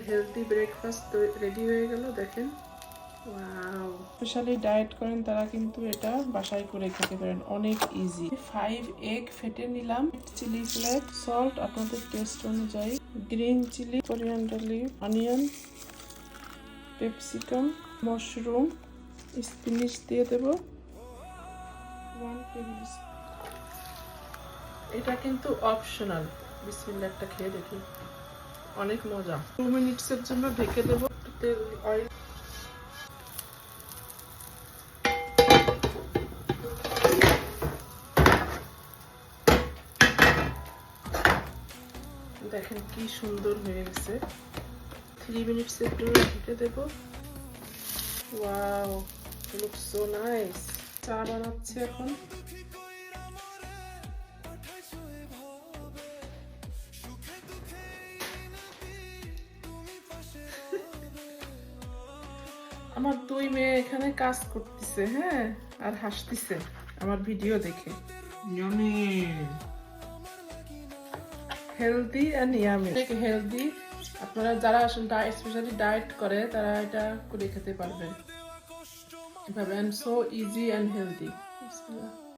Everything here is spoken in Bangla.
হেলদি ব্রেকফাস্ট রেডি হয়ে গেল, দেখেন। ওয়াও, স্পেশালি ডায়েট করেন তারা কিন্তু এটা বাসায় করে খেতে পারেন, অনেক ইজি। 5 এগ ফেটে নিলাম, চিলি ফ্লেক্স, সল্ট আপনাদের টেস্ট অনুযায়ী, green chilli, coriander leaves, onion, capsicum, mushroom, spinach দিয়ে দেব 1 টেবিল স্পুন। এটা কিন্তু অপশনাল। বিসমিল্লাহ, একটা খেয়ে দেখি, অনেক মজা। 2 মিনিটসের জন্য ঢেকে দেব। তেল অয়েল দেখেন কি সুন্দর হয়ে গেছে। 3 মিনিটসের জন্য ঢেকে দেব। Wow, looks so nice. চা বানাচ্ছি এখন। আমার 2 মেয়ে এখানে কাজ করতেছে, হ্যাঁ, আর হাসতেছে আমার ভিডিও দেখে। Yummy, healthy and yummy, healthy. আপনারা যারা আসলে স্পেশালি ডায়েট করে তারা এটা করে খেতে পারবেন এভাবে, and so easy and healthy.